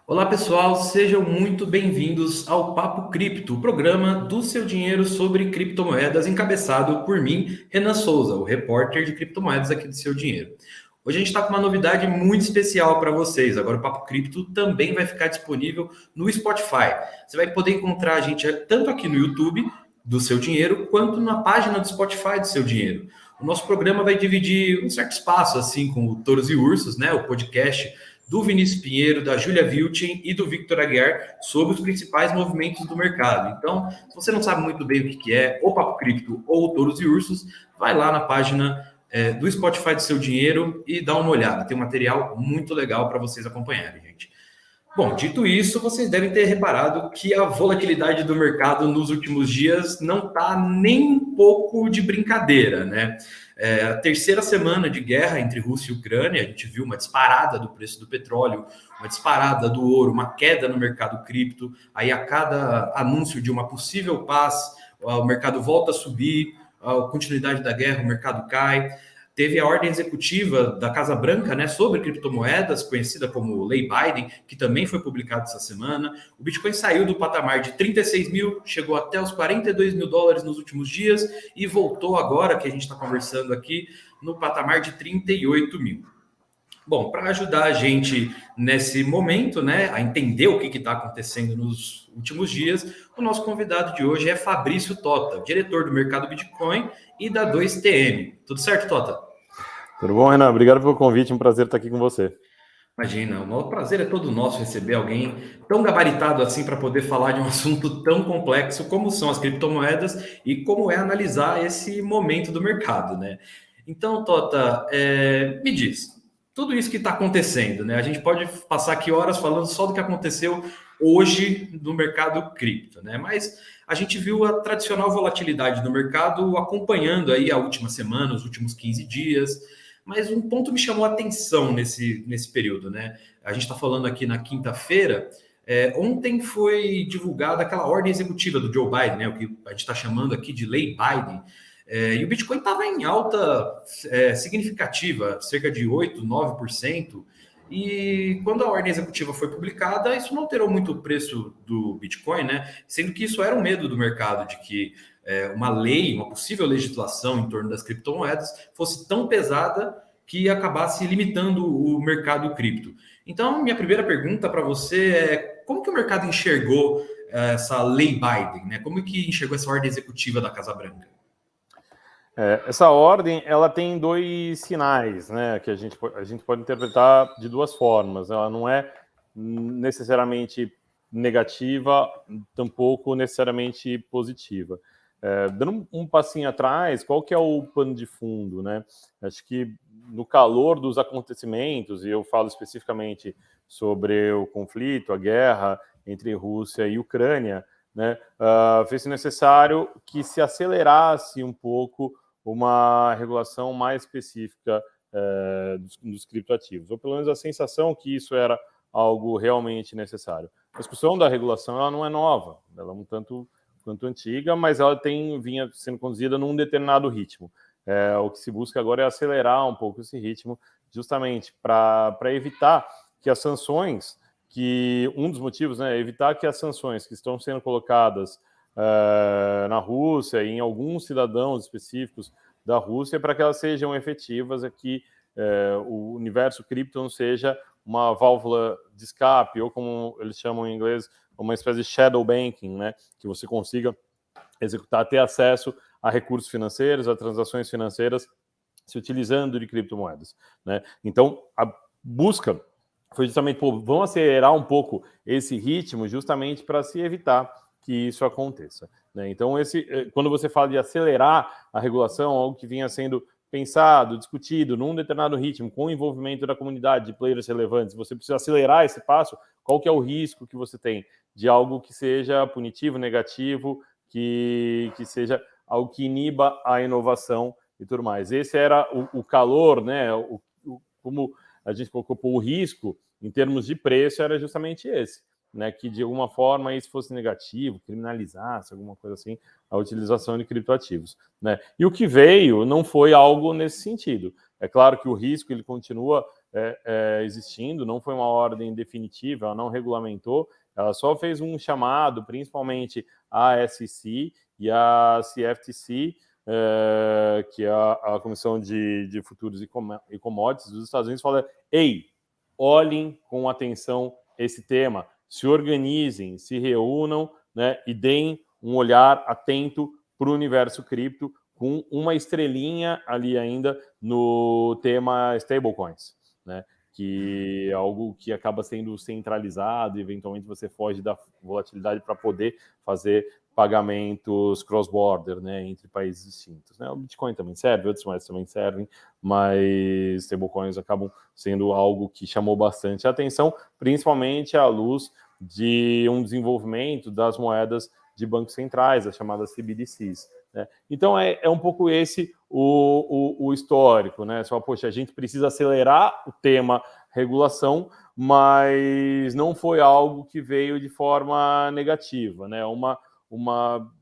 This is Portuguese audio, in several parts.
Olá pessoal, sejam muito bem-vindos ao Papo Cripto, o programa do seu dinheiro sobre criptomoedas, encabeçado por mim, Renan Souza, o repórter de criptomoedas aqui do Seu Dinheiro. Hoje a gente está com uma novidade muito especial para vocês. Agora o Papo Cripto também vai ficar disponível no Spotify. Você vai poder encontrar a gente tanto aqui no YouTube do Seu Dinheiro, quanto na página do Spotify do Seu Dinheiro. O nosso programa vai dividir um certo espaço, assim, com o Touros e Ursos, né? O podcast do Vinícius Pinheiro, da Júlia Vilchen e do Victor Aguiar sobre os principais movimentos do mercado. Então, se você não sabe muito bem o que é o Papo Cripto ou o Touros e Ursos, vai lá na página do Spotify do Seu Dinheiro e dá uma olhada. Tem um material muito legal para vocês acompanharem, gente. Bom, dito isso, vocês devem ter reparado que a volatilidade do mercado nos últimos dias não está nem um pouco de brincadeira, né? A terceira semana de guerra entre Rússia e Ucrânia, a gente viu uma disparada do preço do petróleo, uma disparada do ouro, uma queda no mercado cripto. Aí, a cada anúncio de uma possível paz, o mercado volta a subir, a continuidade da guerra, o mercado cai. Teve a ordem executiva da Casa Branca, né, sobre criptomoedas, conhecida como Lei Biden, que também foi publicada essa semana. O Bitcoin saiu do patamar de 36 mil, chegou até os 42 mil dólares nos últimos dias e voltou agora, que a gente está conversando aqui, no patamar de 38 mil. Bom, para ajudar a gente nesse momento, né, a entender o que está acontecendo nos últimos dias, o nosso convidado de hoje é Fabrício Tota, diretor do mercado Bitcoin e da 2TM. Tudo certo, Tota? Tudo bom, Renan? Obrigado pelo convite, um prazer estar aqui com você. Imagina, o maior prazer é todo nosso receber alguém tão gabaritado assim para poder falar de um assunto tão complexo como são as criptomoedas e como é analisar esse momento do mercado, né? Então, Tota, me diz, tudo isso que está acontecendo, né? A gente pode passar aqui horas falando só do que aconteceu hoje no mercado cripto, né? Mas a gente viu a tradicional volatilidade do mercado acompanhando aí a última semana, os últimos 15 dias. Mas um ponto me chamou a atenção nesse período, né? A gente está falando aqui na quinta-feira. Ontem foi divulgada aquela ordem executiva do Joe Biden, né? O que a gente está chamando aqui de Lei Biden. E o Bitcoin estava em alta significativa, cerca de 8, 9%. E quando a ordem executiva foi publicada, isso não alterou muito o preço do Bitcoin, né? Sendo que isso era um medo do mercado, de que uma lei, uma possível legislação em torno das criptomoedas fosse tão pesada que acabasse limitando o mercado cripto. Então, minha primeira pergunta para você é como que o mercado enxergou essa lei Biden, né? Como que enxergou essa ordem executiva da Casa Branca? Essa ordem, ela tem dois sinais, né, que a gente pode interpretar de duas formas. Ela não é necessariamente negativa, tampouco necessariamente positiva. Dando um passinho atrás, qual que é o pano de fundo, né? Acho que no calor dos acontecimentos, e eu falo especificamente sobre o conflito, a guerra entre Rússia e Ucrânia, né, fez-se necessário que se acelerasse um pouco uma regulação mais específica dos criptoativos, ou pelo menos a sensação que isso era algo realmente necessário. A discussão da regulação ela não é nova, ela é um tanto quanto antiga, mas ela vinha sendo conduzida num determinado ritmo. O que se busca agora é acelerar um pouco esse ritmo, justamente para evitar que as sanções, um dos motivos, né, é evitar que as sanções que estão sendo colocadas na Rússia e em alguns cidadãos específicos da Rússia, para que elas sejam efetivas, que o universo cripto não seja uma válvula de escape, ou como eles chamam em inglês, uma espécie de shadow banking, né? Que você consiga executar, ter acesso a recursos financeiros, a transações financeiras, se utilizando de criptomoedas, né? Então, a busca foi justamente, vamos acelerar um pouco esse ritmo, justamente para se evitar que isso aconteça, né? Então, quando você fala de acelerar a regulação, algo que vinha sendo pensado, discutido num determinado ritmo, com o envolvimento da comunidade, de players relevantes, você precisa acelerar esse passo, qual que é o risco que você tem de algo que seja punitivo, negativo, que seja algo que iniba a inovação e tudo mais. Esse era o calor, né? Como a gente colocou o risco em termos de preço era justamente esse, né? Que de alguma forma isso fosse negativo, criminalizasse alguma coisa assim a utilização de criptoativos, né? E o que veio não foi algo nesse sentido. É claro que o risco ele continua existindo, não foi uma ordem definitiva, ela não regulamentou, ela só fez um chamado, principalmente a SEC e a CFTC, que é a Comissão de Futuros e Commodities dos Estados Unidos, fala: ei, olhem com atenção esse tema, se organizem, se reúnam, né, e deem um olhar atento para o universo cripto, com uma estrelinha ali ainda no tema stablecoins, né, que é algo que acaba sendo centralizado e eventualmente você foge da volatilidade para poder fazer pagamentos cross-border, né, entre países distintos. Né? O Bitcoin também serve, outras moedas também servem, mas stablecoins acabam sendo algo que chamou bastante a atenção, principalmente à luz de um desenvolvimento das moedas de bancos centrais, as chamadas CBDCs. Né? Então, é um pouco esse o histórico. Né? Só, poxa, a gente precisa acelerar o tema regulação, mas não foi algo que veio de forma negativa. Né?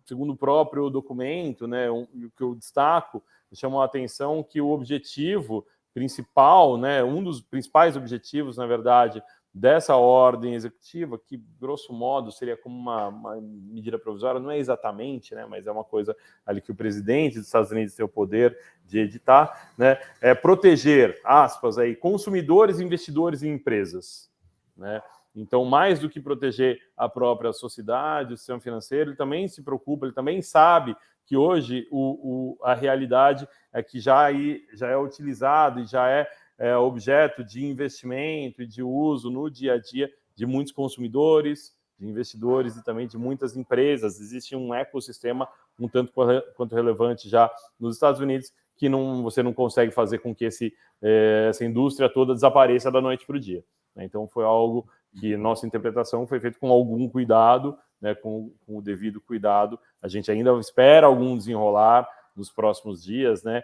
Segundo o próprio documento, né, o que eu destaco, chamou a atenção que o objetivo principal, né, um dos principais objetivos, na verdade, dessa ordem executiva, que grosso modo seria como uma medida provisória, não é exatamente, né, mas é uma coisa ali que o presidente dos Estados Unidos tem o poder de editar, né, é proteger, aspas, aí, consumidores, investidores e empresas, né. Então, mais do que proteger a própria sociedade, o sistema financeiro, ele também se preocupa, ele também sabe que hoje a realidade é que já é utilizado e já é objeto de investimento e de uso no dia a dia de muitos consumidores, de investidores e também de muitas empresas. Existe um ecossistema um tanto quanto relevante já nos Estados Unidos que você não consegue fazer com que essa indústria toda desapareça da noite para o dia. Então, foi algo que nossa interpretação foi feita com algum cuidado, né, com o devido cuidado. A gente ainda espera algum desenrolar nos próximos dias, né,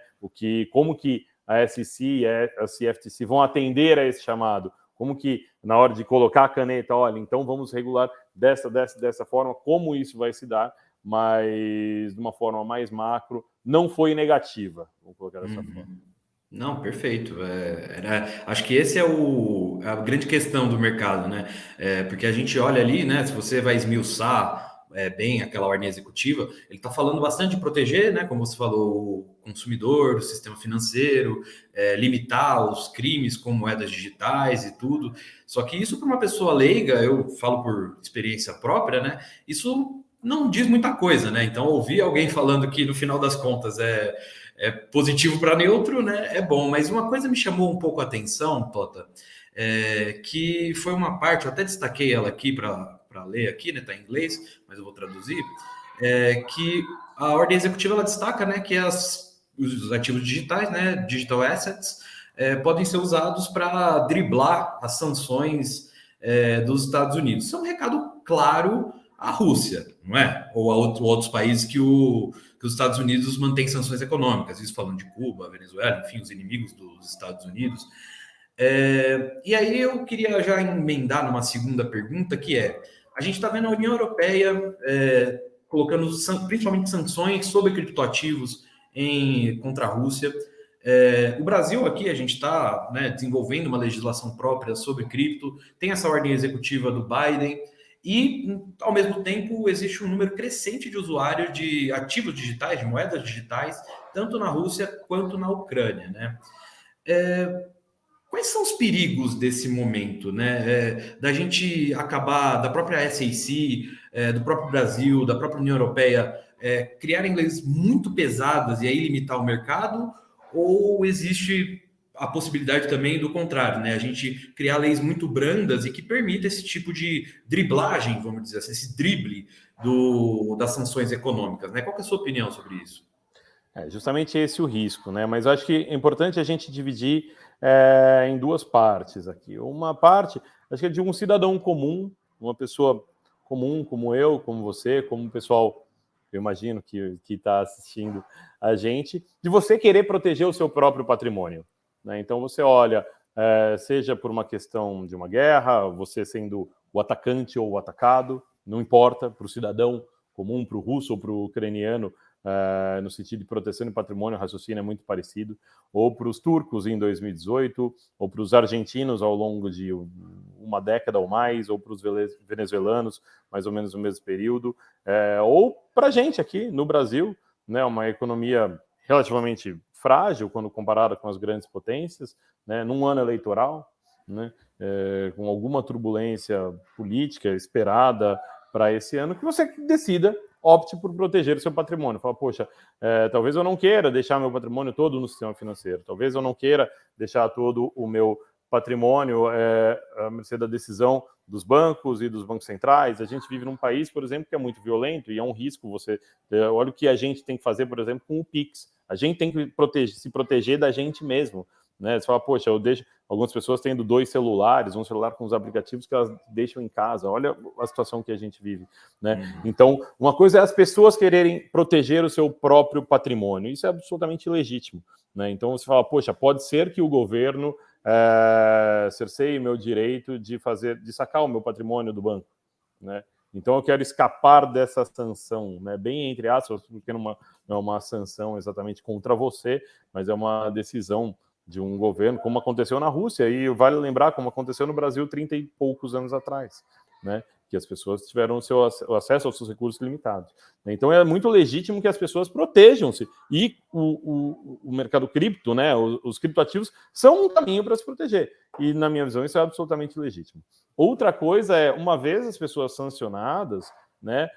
como que a SEC e a CFTC vão atender a esse chamado, como que na hora de colocar a caneta, olha, então vamos regular dessa forma, como isso vai se dar, mas de uma forma mais macro, não foi negativa, vamos colocar dessa forma. Não, perfeito. Acho que esse é a grande questão do mercado, né? Porque a gente olha ali, né? Se você vai esmiuçar bem aquela ordem executiva, ele está falando bastante de proteger, né? Como você falou, o consumidor, o sistema financeiro, limitar os crimes com moedas digitais e tudo. Só que isso para uma pessoa leiga, eu falo por experiência própria, né? Isso não diz muita coisa, né? Então, ouvir alguém falando que no final das contas é positivo para neutro, né? É bom, mas uma coisa me chamou um pouco a atenção, Tota, que foi uma parte, eu até destaquei ela aqui para ler aqui, né? Tá em inglês, mas eu vou traduzir, que a ordem executiva ela destaca, né, que os ativos digitais, né, digital assets, podem ser usados para driblar as sanções dos Estados Unidos. Isso é um recado claro à Rússia, não é? Ou a outros países que os Estados Unidos mantêm sanções econômicas, isso falando de Cuba, Venezuela, enfim, os inimigos dos Estados Unidos. E aí eu queria já emendar numa segunda pergunta, que a gente está vendo a União Europeia colocando principalmente sanções sobre criptoativos contra a Rússia. O Brasil aqui, a gente está, né, desenvolvendo uma legislação própria sobre cripto, tem essa ordem executiva do Biden, e, ao mesmo tempo, existe um número crescente de usuários de ativos digitais, de moedas digitais, tanto na Rússia quanto na Ucrânia, né? Quais são os perigos desse momento, né? Da gente acabar, da própria SEC, do próprio Brasil, da própria União Europeia, criarem leis muito pesadas e aí limitar o mercado? Ou existe a possibilidade também do contrário, né? A gente criar leis muito brandas e que permita esse tipo de driblagem, vamos dizer assim, esse drible das sanções econômicas, né? Qual que é a sua opinião sobre isso? Justamente esse o risco, né? Mas eu acho que é importante a gente dividir em duas partes aqui. Uma parte, acho que é de um cidadão comum, uma pessoa comum, como eu, como você, como o pessoal, eu imagino, que está assistindo a gente, de você querer proteger o seu próprio patrimônio. Né? Então, você olha, seja por uma questão de uma guerra, você sendo o atacante ou o atacado, não importa, para o cidadão comum, para o russo ou para o ucraniano, no sentido de proteção de patrimônio, o raciocínio é muito parecido, ou para os turcos em 2018, ou para os argentinos ao longo de uma década ou mais, ou para os venezuelanos, mais ou menos no mesmo período, ou para a gente aqui no Brasil, né, uma economia relativamente frágil quando comparada com as grandes potências, né, num ano eleitoral, né, com alguma turbulência política esperada para esse ano, que você decida, opte por proteger o seu patrimônio. Fala, poxa, talvez eu não queira deixar meu patrimônio todo no sistema financeiro, talvez eu não queira deixar todo o meu patrimônio à mercê da decisão dos bancos e dos bancos centrais. A gente vive num país, por exemplo, que é muito violento e é um risco você... olha o que a gente tem que fazer, por exemplo, com o Pix. A gente tem que se proteger da gente mesmo, né? Você fala, poxa, eu deixo... Algumas pessoas tendo 2 celulares, um celular com os aplicativos que elas deixam em casa. Olha a situação que a gente vive, né? Então, uma coisa é as pessoas quererem proteger o seu próprio patrimônio. Isso é absolutamente legítimo, né? Então, você fala, poxa, pode ser que o governo cerceie meu direito de sacar o meu patrimônio do banco, né? Então, eu quero escapar dessa sanção, né? Bem entre aspas, porque não é uma sanção exatamente contra você, mas é uma decisão de um governo, como aconteceu na Rússia, e vale lembrar como aconteceu no Brasil 30 e poucos anos atrás, né? Que as pessoas tiveram o acesso aos seus recursos limitados. Então é muito legítimo que as pessoas protejam-se, e o mercado cripto, né, os criptoativos, são um caminho para se proteger, e na minha visão isso é absolutamente legítimo. Outra coisa é, uma vez as pessoas sancionadas, né,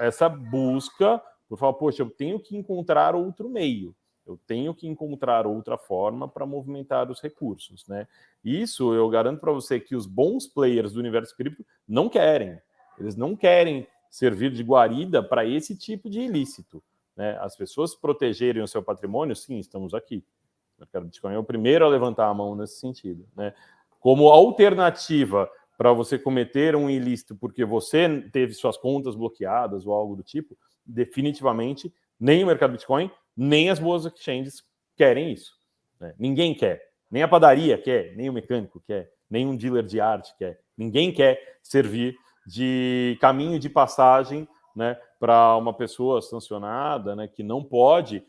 essa busca por falar, poxa, eu tenho que encontrar outro meio, eu tenho que encontrar outra forma para movimentar os recursos, né? Isso eu garanto para você que os bons players do universo cripto não querem. Eles não querem servir de guarida para esse tipo de ilícito, né? As pessoas protegerem o seu patrimônio, sim, estamos aqui. O mercado Bitcoin é o primeiro a levantar a mão nesse sentido, né? Como alternativa para você cometer um ilícito porque você teve suas contas bloqueadas ou algo do tipo, definitivamente nem o mercado Bitcoin, nem as boas exchanges querem isso, né? Ninguém quer. Nem a padaria quer, nem o mecânico quer, nem um dealer de arte quer. Ninguém quer servir de caminho de passagem, né, para uma pessoa sancionada, né, que não pode,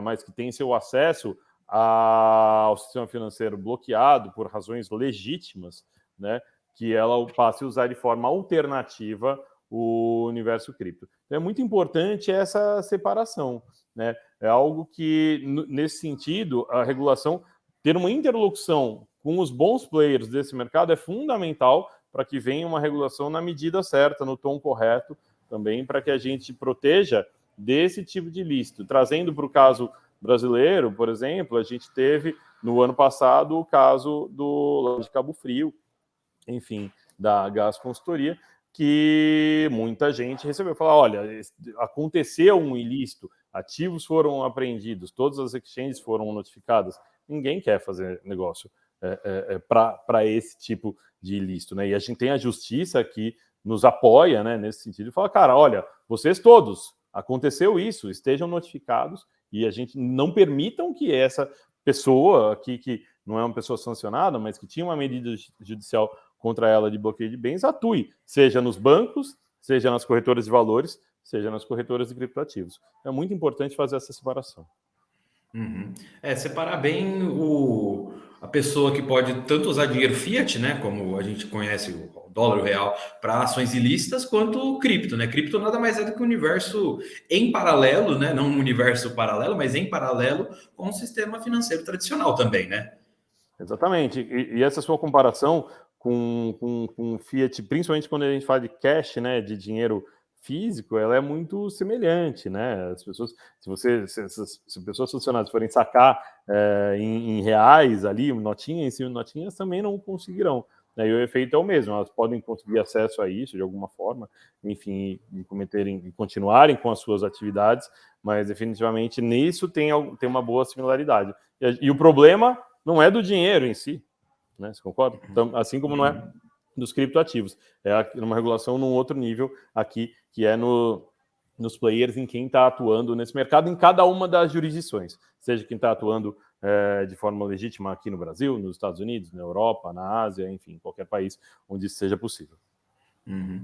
mas que tem seu acesso ao sistema financeiro bloqueado por razões legítimas, né, que ela passe a usar de forma alternativa o universo cripto. Então, é muito importante essa separação, né? É algo que, nesse sentido, a regulação, ter uma interlocução com os bons players desse mercado é fundamental para que venha uma regulação na medida certa, no tom correto, também para que a gente proteja desse tipo de ilícito. Trazendo para o caso brasileiro, por exemplo, a gente teve no ano passado o caso do de Cabo Frio, enfim, da Gás Consultoria, que muita gente recebeu. Falou, olha, aconteceu um ilícito, ativos foram apreendidos, todas as exchanges foram notificadas. Ninguém quer fazer negócio para esse tipo de ilícito, né? E a gente tem a justiça que nos apoia, né, nesse sentido, e fala, cara, olha, vocês todos, aconteceu isso, estejam notificados e a gente não permitam que essa pessoa aqui, que não é uma pessoa sancionada, mas que tinha uma medida judicial contra ela de bloqueio de bens, atue, seja nos bancos, seja nas corretoras de valores, seja nas corretoras de criptoativos. É muito importante fazer essa separação. Uhum. Separar bem a pessoa que pode tanto usar dinheiro fiat, né, como a gente conhece o dólar, o real, para ações ilícitas, quanto o cripto, né? Cripto nada mais é do que um universo em paralelo, né? Não um universo paralelo, mas em paralelo com o sistema financeiro tradicional também, né? Exatamente. E essa sua comparação com fiat, principalmente quando a gente fala de cash, né, de dinheiro físico, ela é muito semelhante, né? As pessoas, se pessoas funcionárias forem sacar em reais ali, notinha em cima de notinhas, também não conseguirão, né? E o efeito é o mesmo, elas podem conseguir acesso a isso de alguma forma, enfim, e continuarem com as suas atividades, mas definitivamente nisso tem uma boa similaridade. E o problema não é do dinheiro em si, né? Você concorda? Então, assim como não é dos criptoativos. É uma regulação num outro nível aqui, que é nos players em quem está atuando nesse mercado, em cada uma das jurisdições. Seja quem está atuando de forma legítima aqui no Brasil, nos Estados Unidos, na Europa, na Ásia, enfim, qualquer país onde isso seja possível. Uhum.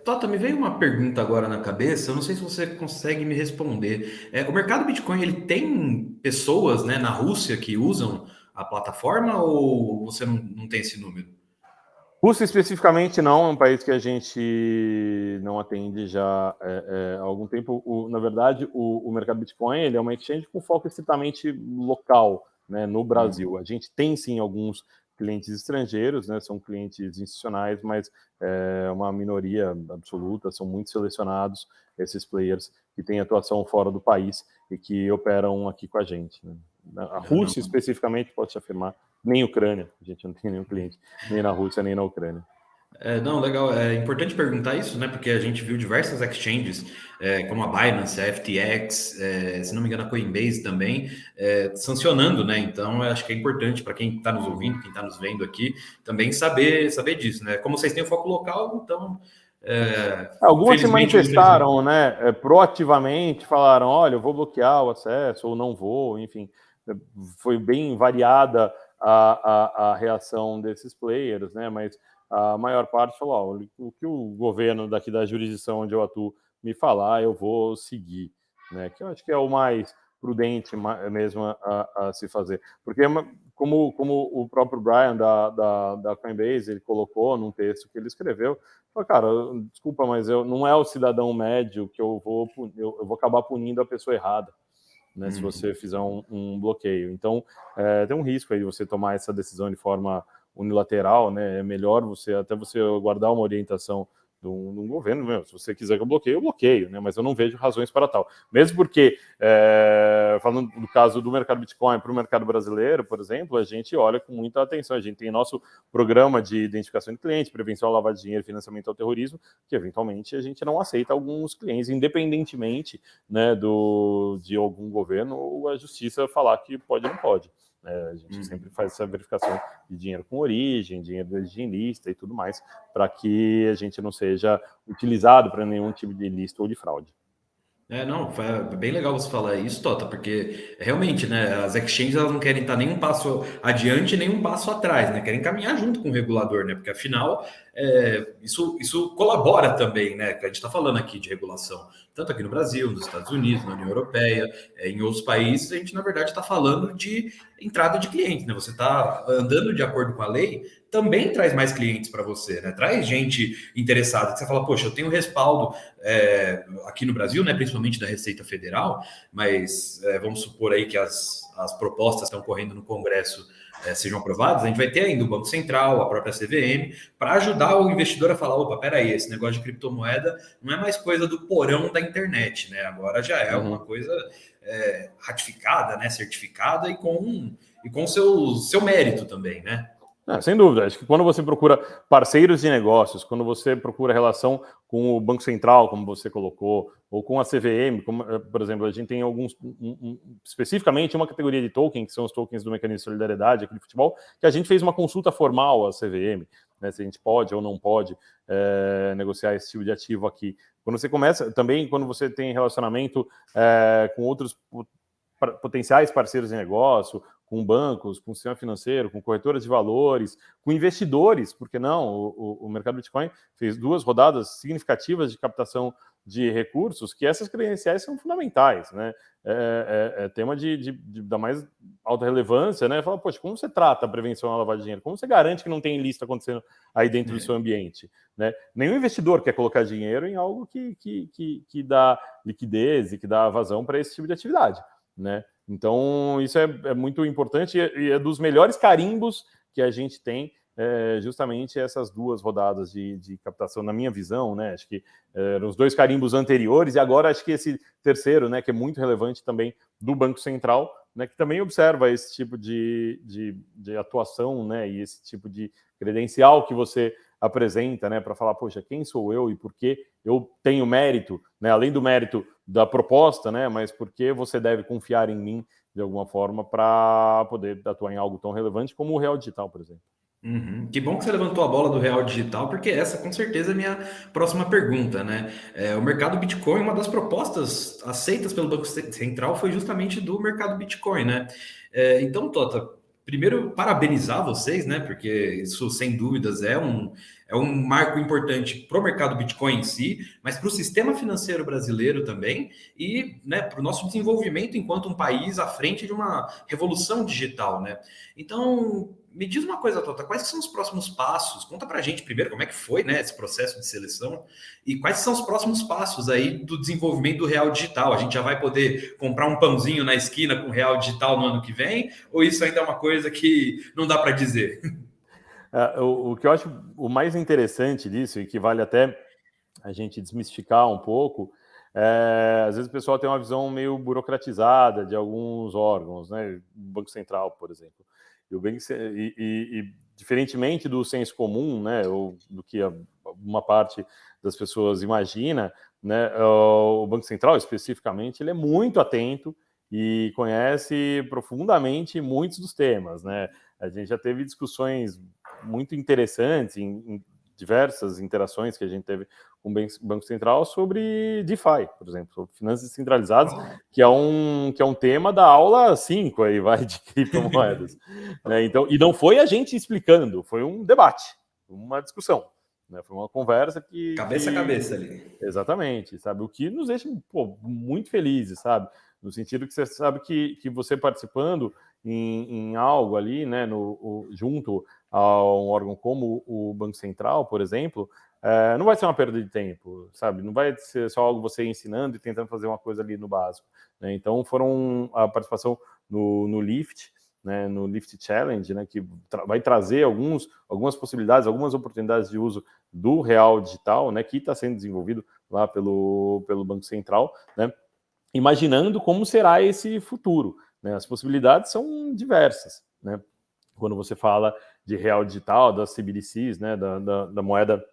Tota, me veio uma pergunta agora na cabeça, eu não sei se você consegue me responder. O mercado Bitcoin, ele tem pessoas, né, na Rússia que usam a plataforma ou você não tem esse número? Rússia especificamente não, é um país que a gente não atende já há algum tempo. Na verdade, o mercado Bitcoin ele é uma exchange com foco estritamente local, né, no Brasil. A gente tem sim alguns clientes estrangeiros, né, são clientes institucionais, mas é uma minoria absoluta, são muito selecionados esses players que têm atuação fora do país e que operam aqui com a gente, né. A Não, não. Rússia especificamente, posso te afirmar, nem Ucrânia, a gente não tem nenhum cliente nem na Rússia, nem na Ucrânia. Não, legal. É importante perguntar isso, né? Porque a gente viu diversas exchanges, como a Binance, a FTX, se não me engano, a Coinbase também, sancionando, né? Então, eu acho que é importante para quem está nos ouvindo, quem está nos vendo aqui, também saber disso, né? Como vocês têm o foco local, então, Algumas se felizmente ou infelizmente. manifestaram, né, proativamente, falaram, olha, eu vou bloquear o acesso, ou não vou, enfim, foi bem variada a reação desses players, né, mas a maior parte falou, ó, o que o governo daqui da jurisdição onde eu atuo me falar, eu vou seguir, né, que eu acho que é o mais prudente mesmo a se fazer, porque como o próprio Brian da Coinbase, ele colocou num texto que ele escreveu, cara, desculpa, mas não é o cidadão médio que eu vou acabar punindo a pessoa errada, né? Se você fizer um bloqueio. Então, tem um risco aí de você tomar essa decisão de forma unilateral, né? É melhor você guardar uma orientação de um governo. Meu, se você quiser que eu bloqueio, né? Mas eu não vejo razões para tal. Mesmo porque, falando do caso do mercado Bitcoin para o mercado brasileiro, por exemplo, a gente olha com muita atenção. A gente tem nosso programa de identificação de clientes, prevenção à lavagem de dinheiro e financiamento ao terrorismo, que eventualmente a gente não aceita alguns clientes, independentemente, né, de algum governo ou a justiça falar que pode ou não pode. A gente sempre faz essa verificação de dinheiro com origem, dinheiro de origem ilícita e tudo mais, para que a gente não seja utilizado para nenhum tipo de ilícito ou de fraude. Não, foi bem legal você falar isso, Tota, porque realmente, né, as exchanges elas não querem estar nem um passo adiante, nem um passo atrás, né, querem caminhar junto com o regulador, né, porque afinal isso colabora também, né, que a gente está falando aqui de regulação, tanto aqui no Brasil, nos Estados Unidos, na União Europeia, em outros países, a gente na verdade está falando de entrada de clientes, né, você está andando de acordo com a lei, também traz mais clientes para você, né, traz gente interessada, que você fala, poxa, eu tenho respaldo aqui no Brasil, né, principalmente da Receita Federal, mas vamos supor aí que as propostas que estão correndo no Congresso sejam aprovadas, a gente vai ter ainda o Banco Central, a própria CVM, para ajudar o investidor a falar, opa, peraí, esse negócio de criptomoeda não é mais coisa do porão da internet, né? Agora já é uma coisa ratificada, né, certificada e com seu mérito também, né? Sem dúvida. Acho que quando você procura parceiros de negócios, quando você procura relação com o Banco Central, como você colocou, ou com a CVM, como, por exemplo, a gente tem alguns, especificamente uma categoria de token, que são os tokens do Mecanismo de Solidariedade aqui de futebol, que a gente fez uma consulta formal à CVM, né, se a gente pode ou não pode negociar esse tipo de ativo aqui. Quando você começa, também quando você tem relacionamento com outros potenciais parceiros de negócio, com bancos, com o sistema financeiro, com corretoras de valores, com investidores, porque não? O mercado Bitcoin fez 2 rodadas significativas de captação de recursos, que essas credenciais são fundamentais, né? Tema da mais alta relevância, né? Fala, poxa, como você trata a prevenção à lavagem de dinheiro? Como você garante que não tem ilícito acontecendo aí dentro do seu ambiente? Né? Nenhum investidor quer colocar dinheiro em algo que dá liquidez e que dá vazão para esse tipo de atividade, né? Então, isso é muito importante e é dos melhores carimbos que a gente tem, justamente essas 2 rodadas de captação, na minha visão, né? Acho que eram os 2 carimbos anteriores e agora acho que esse terceiro, né, que é muito relevante também do Banco Central, né, que também observa esse tipo de atuação, né, e esse tipo de credencial que você apresenta, né, para falar, poxa, quem sou eu e por que eu tenho mérito, né, além do mérito da proposta, né, mas por que você deve confiar em mim de alguma forma para poder atuar em algo tão relevante como o Real Digital, por exemplo. Que bom que você levantou a bola do real digital, porque essa com certeza é a minha próxima pergunta, né? O mercado Bitcoin, uma das propostas aceitas pelo Banco Central foi justamente do mercado Bitcoin, né? Então, Tota, primeiro, parabenizar vocês, né? Porque isso, sem dúvidas, é um marco importante para o mercado Bitcoin em si, mas para o sistema financeiro brasileiro também e, né, para o nosso desenvolvimento enquanto um país à frente de uma revolução digital, né? Então, me diz uma coisa, Tota, quais são os próximos passos? Conta para a gente primeiro como é que foi, né, esse processo de seleção e quais são os próximos passos aí do desenvolvimento do real digital. A gente já vai poder comprar um pãozinho na esquina com real digital no ano que vem? Ou isso ainda é uma coisa que não dá para dizer? O que eu acho o mais interessante disso, e que vale até a gente desmistificar um pouco, às vezes o pessoal tem uma visão meio burocratizada de alguns órgãos, né? O Banco Central, por exemplo. E diferentemente do senso comum, né, ou do que uma parte das pessoas imagina, né, o Banco Central, especificamente, ele é muito atento e conhece profundamente muitos dos temas, né? A gente já teve discussões muito interessantes em diversas interações que a gente teve com o Banco Central sobre DeFi, por exemplo, sobre finanças descentralizadas, que é um tema da aula 5 aí, vai, de criptomoedas. Né? Então, e não foi a gente explicando, foi um debate, uma discussão. Né? Foi uma conversa que... Cabeça a cabeça ali. Exatamente, sabe? O que nos deixa muito felizes, sabe? No sentido que você sabe que você participando em algo ali, né, junto a um órgão como o Banco Central, por exemplo, não vai ser uma perda de tempo, sabe? Não vai ser só algo você ensinando e tentando fazer uma coisa ali no básico. Né? Então, foram a participação no Lift, né, no Lift Challenge, né, que vai trazer algumas possibilidades, algumas oportunidades de uso do real digital, né, que está sendo desenvolvido lá pelo Banco Central, né, imaginando como será esse futuro. Né? As possibilidades são diversas. Né? Quando você fala de real digital, das CBDCs, né, da moeda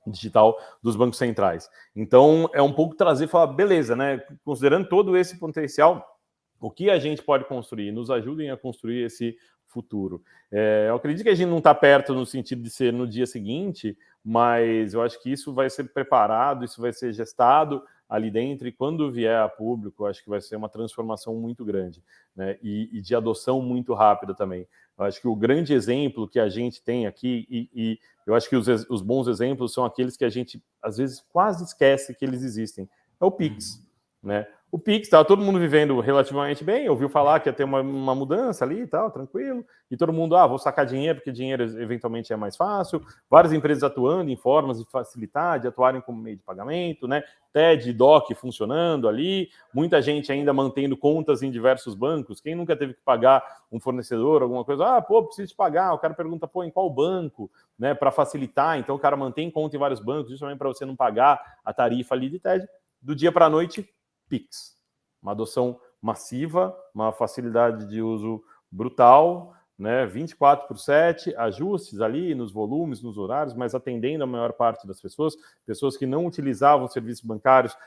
digital dos bancos centrais. Então, é um pouco trazer e falar, beleza, né, considerando todo esse potencial, o que a gente pode construir? Nos ajudem a construir esse futuro. Eu acredito que a gente não está perto no sentido de ser no dia seguinte, mas eu acho que isso vai ser preparado, isso vai ser gestado ali dentro, e quando vier a público, eu acho que vai ser uma transformação muito grande, né? E de adoção muito rápida também. Eu acho que o grande exemplo que a gente tem aqui, e eu acho que os bons exemplos são aqueles que a gente, às vezes, quase esquece que eles existem. É o Pix, né? O Pix, estava todo mundo vivendo relativamente bem, ouviu falar que ia ter uma mudança ali e tal, tranquilo, e todo mundo, vou sacar dinheiro, porque dinheiro eventualmente é mais fácil, várias empresas atuando em formas de facilitar, de atuarem como meio de pagamento, né? TED, DOC funcionando ali, muita gente ainda mantendo contas em diversos bancos, quem nunca teve que pagar um fornecedor, alguma coisa, preciso te pagar, o cara pergunta, em qual banco, né, para facilitar, então o cara mantém conta em vários bancos, justamente para você não pagar a tarifa ali de TED, do dia para a noite, Pix. Uma adoção massiva, uma facilidade de uso brutal, né? 24/7, ajustes ali nos volumes, nos horários, mas atendendo a maior parte das pessoas que não utilizavam serviços bancários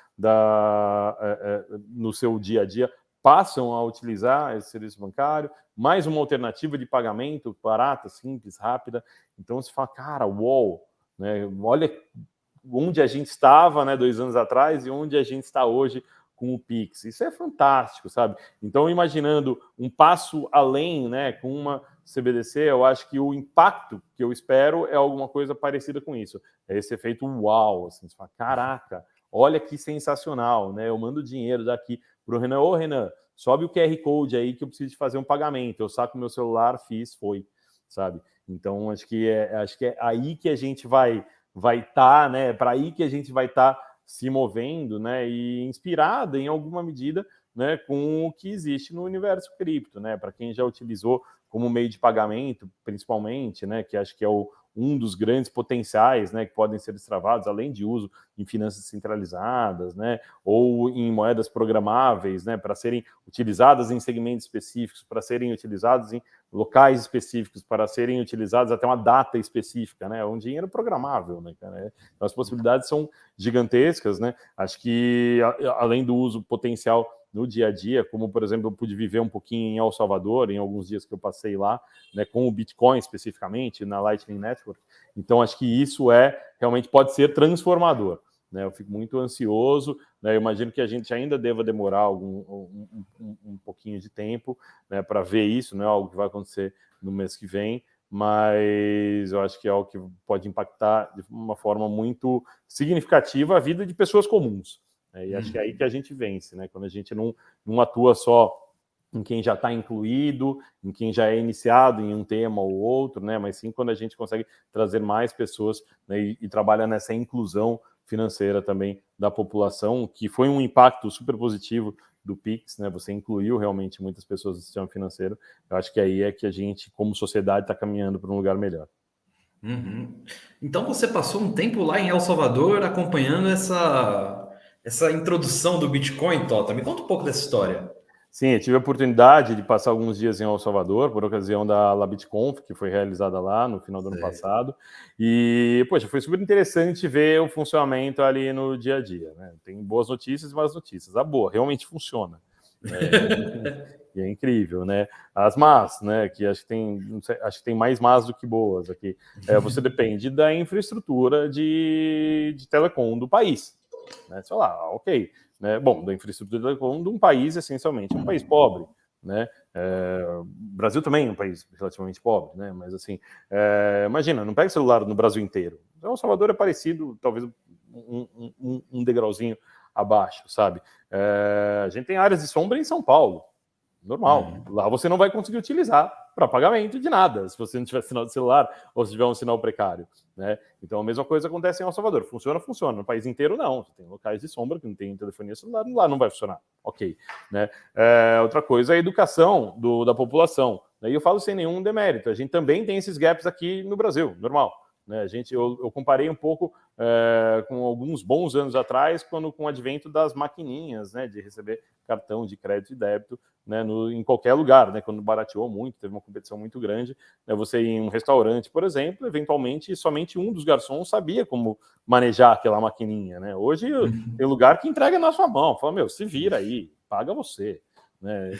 no seu dia a dia, passam a utilizar esse serviço bancário, mais uma alternativa de pagamento barata, simples, rápida. Então você fala, cara, uou, né? Olha onde a gente estava, né, 2 anos atrás e onde a gente está hoje com o Pix. Isso é fantástico, sabe? Então, imaginando um passo além, né, com uma CBDC, eu acho que o impacto que eu espero é alguma coisa parecida com isso. É esse efeito uau, assim, você fala, caraca, olha que sensacional, né? Eu mando dinheiro daqui para o Renan. Ô, Renan, sobe o QR Code aí que eu preciso de fazer um pagamento. Eu saco meu celular, foi, sabe? Então, acho que é aí que a gente vai estar, né? Para aí que a gente vai estar se movendo, né, e inspirada em alguma medida, né, com o que existe no universo cripto, né, para quem já utilizou como meio de pagamento, principalmente, né, que acho que é um dos grandes potenciais, né, que podem ser destravados, além de uso em finanças centralizadas, né, ou em moedas programáveis, né, para serem utilizadas em segmentos específicos, para serem utilizados em locais específicos, para serem utilizados até uma data específica, né, um dinheiro programável, né, cara? Então as possibilidades são gigantescas, né? Acho que além do uso potencial no dia a dia, como por exemplo eu pude viver um pouquinho em El Salvador, em alguns dias que eu passei lá, né, com o Bitcoin especificamente, na Lightning Network. Então acho que isso realmente pode ser transformador. Né? Eu fico muito ansioso, né? Eu imagino que a gente ainda deva demorar um pouquinho de tempo, né, para ver isso, não é algo que vai acontecer no mês que vem, mas eu acho que é algo que pode impactar de uma forma muito significativa a vida de pessoas comuns, né? E acho que é aí que a gente vence, né? Quando a gente não atua só em quem já está incluído, em quem já é iniciado em um tema ou outro, né? Mas sim quando a gente consegue trazer mais pessoas, né, e trabalha nessa inclusão financeira também da população, que foi um impacto super positivo do Pix, né? Você incluiu realmente muitas pessoas no sistema financeiro. Eu acho que aí é que a gente, como sociedade, está caminhando para um lugar melhor. Uhum. Então você passou um tempo lá em El Salvador acompanhando essa introdução do Bitcoin, Tota. Me conta um pouco dessa história. Sim, eu tive a oportunidade de passar alguns dias em El Salvador, por ocasião da LabitConf, que foi realizada lá no final do ano passado. E, poxa, foi super interessante ver o funcionamento ali no dia a dia, né? Tem boas notícias e más notícias. A boa, realmente funciona. E é incrível, né? As más, né? Que acho que tem, não sei, acho que tem mais más do que boas aqui. Você depende da infraestrutura de telecom do país, né? Sei lá, ok. Né? Bom, da infraestrutura de telecom de um país, essencialmente, um país pobre, né? O Brasil também é um país relativamente pobre, né? Mas assim, imagina, não pega celular no Brasil inteiro. Então, El Salvador é parecido, talvez um degrauzinho abaixo, sabe? A gente tem áreas de sombra em São Paulo, normal. Lá você não vai conseguir utilizar para pagamento de nada, se você não tiver sinal de celular ou se tiver um sinal precário, né? Então a mesma coisa acontece em El Salvador. Funciona, funciona. No país inteiro, não. Você tem locais de sombra que não tem telefonia celular, lá não vai funcionar. Ok. Né? Outra coisa é a educação da população. E eu falo sem nenhum demérito. A gente também tem esses gaps aqui no Brasil, normal. Né? Eu comparei um pouco com alguns bons anos atrás, quando com o advento das maquininhas, né, de receber cartão de crédito e débito, né, em qualquer lugar, né, quando barateou muito, teve uma competição muito grande, né, você ir em um restaurante, por exemplo, eventualmente somente um dos garçons sabia como manejar aquela maquininha, né? Hoje tem lugar que entrega na sua mão, fala, meu, se vira aí, paga você. Né?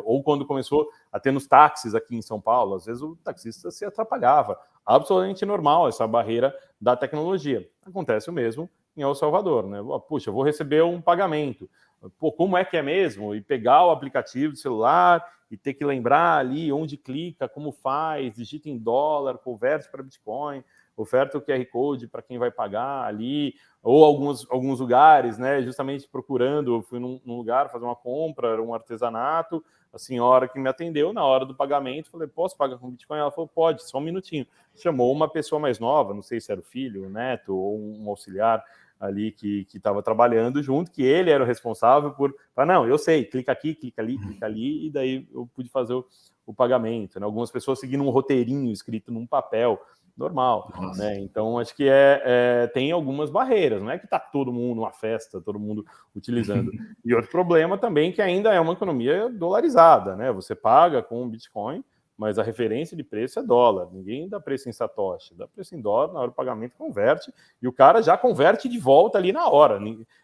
Ou quando começou a ter nos táxis aqui em São Paulo, às vezes o taxista se atrapalhava. Absolutamente normal essa barreira da tecnologia. Acontece o mesmo em El Salvador, né? Puxa, eu vou receber um pagamento. Pô, como é que é mesmo? E pegar o aplicativo do celular e ter que lembrar ali onde clica, como faz, digita em dólar, converte para Bitcoin, oferta o QR Code para quem vai pagar ali, ou alguns lugares, né, justamente procurando, eu fui num lugar fazer uma compra, era um artesanato, a senhora que me atendeu na hora do pagamento, falei, posso pagar com Bitcoin? Ela falou, pode, só um minutinho. Chamou uma pessoa mais nova, não sei se era o filho, o neto, ou um auxiliar ali que estava trabalhando junto, que ele era o responsável por, não, eu sei, clica aqui, clica ali, e daí eu pude fazer o pagamento, né? Algumas pessoas seguindo um roteirinho escrito num papel, normal, né? Então acho que tem algumas barreiras, não é que está todo mundo uma festa, todo mundo utilizando. E outro problema também que ainda é uma economia dolarizada, né? Você paga com o Bitcoin, mas a referência de preço é dólar. Ninguém dá preço em satoshi, dá preço em dólar, na hora do pagamento converte, e o cara já converte de volta ali na hora,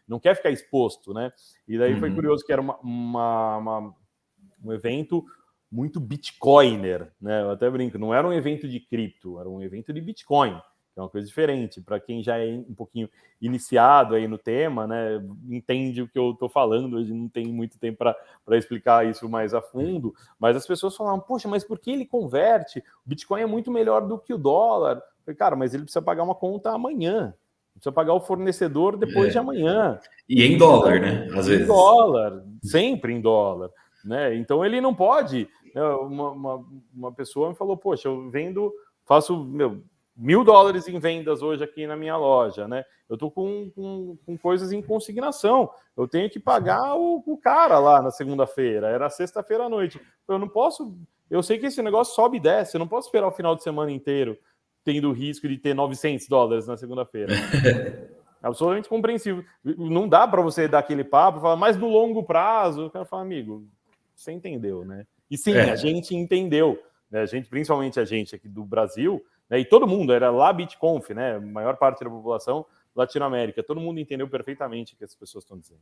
não quer ficar exposto, né? E daí foi curioso que era um evento muito bitcoiner, né? Eu até brinco, não era um evento de cripto, era um evento de Bitcoin, que é uma coisa diferente. Para quem já é um pouquinho iniciado aí no tema, né, entende o que eu estou falando, hoje não tem muito tempo para explicar isso mais a fundo, mas as pessoas falavam, poxa, mas por que ele converte? O Bitcoin é muito melhor do que o dólar. Eu falei, cara, mas ele precisa pagar uma conta amanhã, precisa pagar o fornecedor depois de amanhã. E em dólar, né? Às vezes. Em dólar, sempre em dólar. Né? Então ele não pode. Uma pessoa me falou, poxa, faço $1.000 em vendas hoje aqui na minha loja, né? Eu tô com coisas em consignação, eu tenho que pagar o cara lá na segunda-feira, era sexta-feira à noite. Eu não posso, eu sei que esse negócio sobe e desce, eu não posso esperar o final de semana inteiro tendo o risco de ter $900 na segunda-feira. Absolutamente compreensível. Não dá para você dar aquele papo e falar, mas no longo prazo, o cara fala, amigo, você entendeu, né? E sim, a gente entendeu, né? Principalmente a gente aqui do Brasil, né? E todo mundo, era lá BitConf, né? A maior parte da população Latinoamérica, todo mundo entendeu perfeitamente o que as pessoas estão dizendo.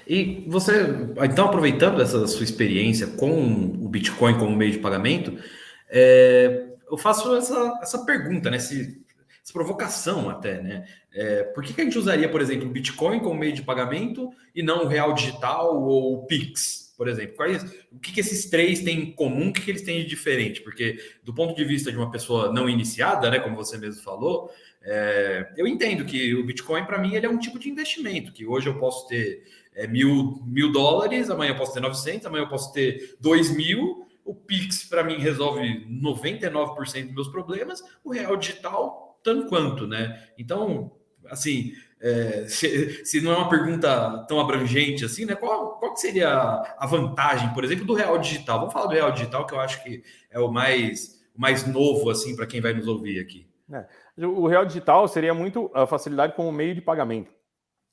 E você, então, aproveitando essa sua experiência com o Bitcoin como meio de pagamento, eu faço essa pergunta, né? Se essa provocação até, né? Por que a gente usaria, por exemplo, o Bitcoin como meio de pagamento e não o real digital ou o Pix, por exemplo? O que esses três têm em comum? O que eles têm de diferente? Porque do ponto de vista de uma pessoa não iniciada, né, como você mesmo falou, eu entendo que o Bitcoin, para mim, ele é um tipo de investimento, que hoje eu posso ter mil dólares, amanhã eu posso ter 900, amanhã eu posso ter 2.000. O Pix, para mim, resolve 99% dos meus problemas, o real digital, tanto quanto, né? Então, assim, se não é uma pergunta tão abrangente assim, né? Qual que seria a vantagem, por exemplo, do real digital? Vamos falar do real digital, que eu acho que é o mais novo, assim, para quem vai nos ouvir aqui. O real digital seria muito a facilidade como meio de pagamento,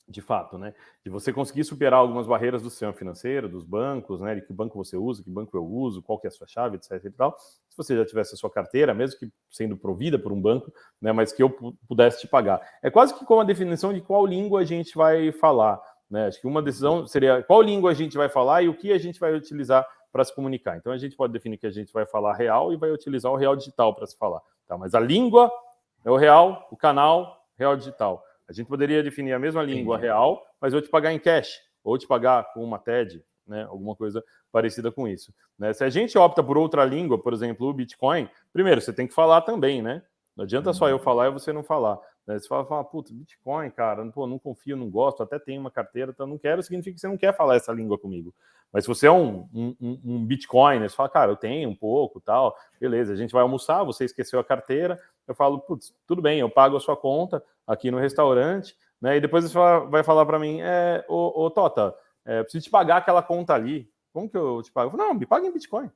de fato, né? De você conseguir superar algumas barreiras do sistema financeiro, dos bancos, né? De que banco você usa, que banco eu uso, qual que é a sua chave, etc. E tal. Se você já tivesse a sua carteira, mesmo que sendo provida por um banco, né? Mas que eu pudesse te pagar. É quase que como a definição de qual língua a gente vai falar, né? Acho que uma decisão seria qual língua a gente vai falar e o que a gente vai utilizar para se comunicar. Então a gente pode definir que a gente vai falar real e vai utilizar o real digital para se falar, tá? Mas a língua é o real, o canal, real digital. A gente poderia definir a mesma língua real, mas eu te pagar em cash, ou te pagar com uma TED, né? Alguma coisa parecida com isso. Né? Se a gente opta por outra língua, por exemplo, o Bitcoin, primeiro, você tem que falar também, né? Não adianta só eu falar e você não falar. Né? Você fala, putz, Bitcoin, cara, pô, não confio, não gosto, até tenho uma carteira, então não quero, significa que você não quer falar essa língua comigo. Mas se você é um Bitcoin, você fala, cara, eu tenho um pouco, tal, beleza, a gente vai almoçar, você esqueceu a carteira, eu falo, putz, tudo bem, eu pago a sua conta aqui no restaurante, né? E depois você vai falar para mim, ô Tota, preciso te pagar aquela conta ali. Como que eu te pago? Eu falo, não, me paga em Bitcoin.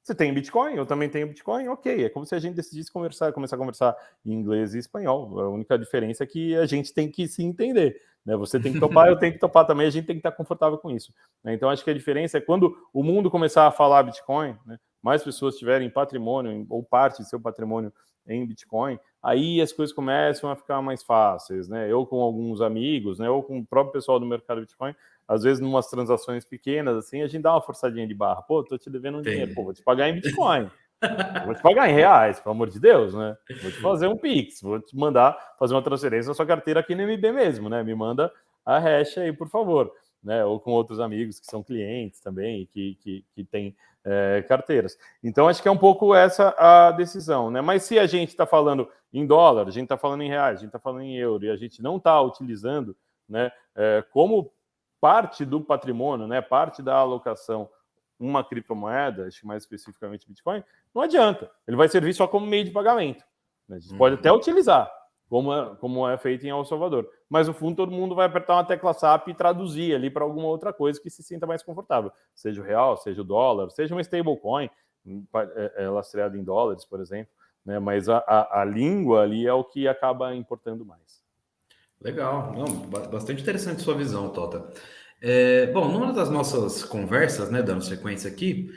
Você tem Bitcoin, eu também tenho Bitcoin, ok. É como se a gente decidisse começar a conversar em inglês e espanhol. A única diferença é que a gente tem que se entender. Né? Você tem que topar, eu tenho que topar também, a gente tem que estar confortável com isso. Né? Então, acho que a diferença é quando o mundo começar a falar Bitcoin, né? Mais pessoas tiverem patrimônio ou parte de seu patrimônio em Bitcoin, aí as coisas começam a ficar mais fáceis. Né? Eu com alguns amigos, né? Ou com o próprio pessoal do mercado Bitcoin, às vezes, numas transações pequenas, assim, a gente dá uma forçadinha de barra. Pô, tô te devendo um dinheiro. Pô, vou te pagar em Bitcoin. Vou te pagar em reais, pelo amor de Deus, né? Vou te fazer um Pix. Vou te mandar fazer uma transferência na sua carteira aqui no MB mesmo, né? Me manda a hash aí, por favor. Né? Ou com outros amigos que são clientes também e que têm carteiras. Então, acho que é um pouco essa a decisão, né? Mas se a gente está falando em dólar, a gente está falando em reais, a gente está falando em euro, e a gente não está utilizando, né, como parte do patrimônio, né, parte da alocação, uma criptomoeda, acho que mais especificamente Bitcoin, não adianta. Ele vai servir só como meio de pagamento. Né? A gente pode até utilizar, como é feito em El Salvador. Mas, no fundo, todo mundo vai apertar uma tecla SAP e traduzir ali para alguma outra coisa que se sinta mais confortável. Seja o real, seja o dólar, seja uma stablecoin, lastreada em dólares, por exemplo. Né? Mas a língua ali é o que acaba importando mais. Legal, não, bastante interessante sua visão, Tota. Bom, numa das nossas conversas, né, dando sequência aqui,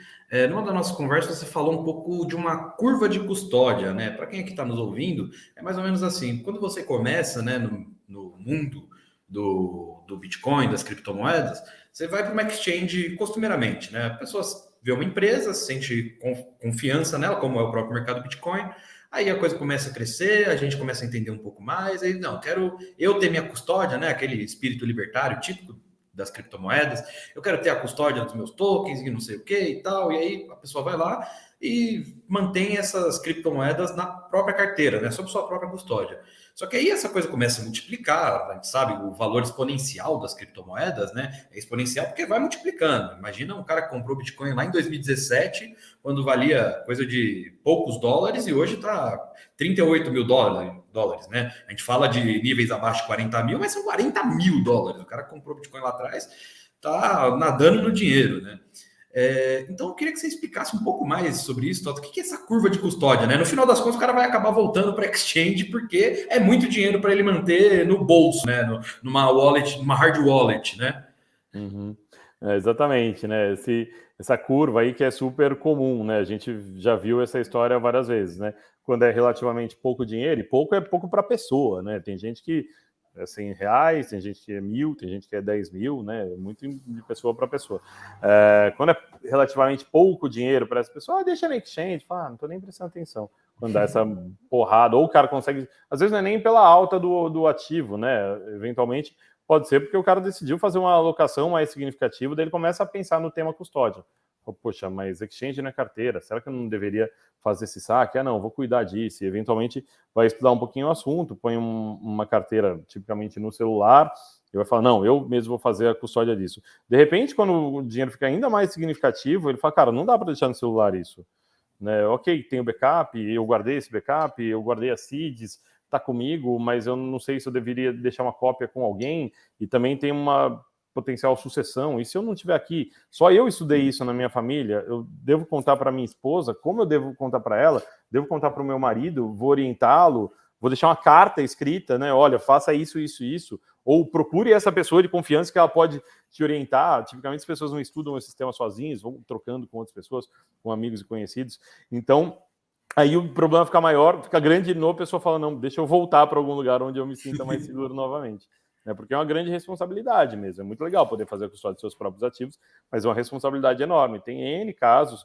numa das nossas conversas você falou um pouco de uma curva de custódia, né? Para quem aqui está nos ouvindo, é mais ou menos assim: quando você começa, né, no mundo do Bitcoin, das criptomoedas, você vai para uma exchange costumeiramente, né? A pessoa vê uma empresa, sente confiança nela, como é o próprio mercado Bitcoin. Aí a coisa começa a crescer, a gente começa a entender um pouco mais. Aí, não, quero eu ter minha custódia, né? Aquele espírito libertário típico das criptomoedas. Eu quero ter a custódia dos meus tokens e não sei o que e tal. E aí a pessoa vai lá e mantém essas criptomoedas na própria carteira, né? Sob sua própria custódia. Só que aí essa coisa começa a multiplicar, a gente sabe, o valor exponencial das criptomoedas, né? É exponencial porque vai multiplicando. Imagina um cara que comprou Bitcoin lá em 2017, quando valia coisa de poucos dólares, e hoje está 38 mil dólares, né? A gente fala de níveis abaixo de 40 mil, mas são 40 mil dólares. O cara que comprou Bitcoin lá atrás está nadando no dinheiro, né? Então, eu queria que você explicasse um pouco mais sobre isso, Toto. O que é essa curva de custódia, né? No final das contas, o cara vai acabar voltando para exchange porque é muito dinheiro para ele manter no bolso, né? Numa wallet, numa hard wallet, né? Uhum. Exatamente, né? Essa curva aí que é super comum, né? A gente já viu essa história várias vezes, né? Quando é relativamente pouco dinheiro, e pouco é pouco para a pessoa, né? Tem gente que é R$100, tem gente que é 1.000, tem gente que é 10 mil, né? Muito de pessoa para pessoa. Quando é relativamente pouco dinheiro para essa pessoa, deixa na exchange, fala, não estou nem prestando atenção. Quando dá essa porrada, ou o cara consegue, às vezes não é nem pela alta do ativo, né? Eventualmente pode ser porque o cara decidiu fazer uma alocação mais significativa, daí ele começa a pensar no tema custódia. Poxa, mas exchange não é carteira, será que eu não deveria fazer esse saque? Não, vou cuidar disso. E eventualmente vai estudar um pouquinho o assunto, põe uma carteira tipicamente no celular e vai falar, não, eu mesmo vou fazer a custódia disso. De repente, quando o dinheiro fica ainda mais significativo, ele fala, cara, não dá para deixar no celular isso. Né? Ok, tem o backup, eu guardei esse backup, eu guardei as seeds, está comigo, mas eu não sei se eu deveria deixar uma cópia com alguém, e também tem uma potencial sucessão, e se eu não estiver aqui, só eu estudei isso na minha família, eu devo contar para minha esposa, como eu devo contar para ela, devo contar para o meu marido, vou orientá-lo, vou deixar uma carta escrita, né, olha, faça isso, isso, isso, ou procure essa pessoa de confiança que ela pode te orientar. Tipicamente as pessoas não estudam esse sistema sozinhas, vão trocando com outras pessoas, com amigos e conhecidos, então aí o problema fica maior, fica grande de novo, a pessoa fala, não, deixa eu voltar para algum lugar onde eu me sinta mais seguro novamente. Porque é uma grande responsabilidade mesmo. É muito legal poder fazer a custódia dos seus próprios ativos, mas é uma responsabilidade enorme. Tem N casos,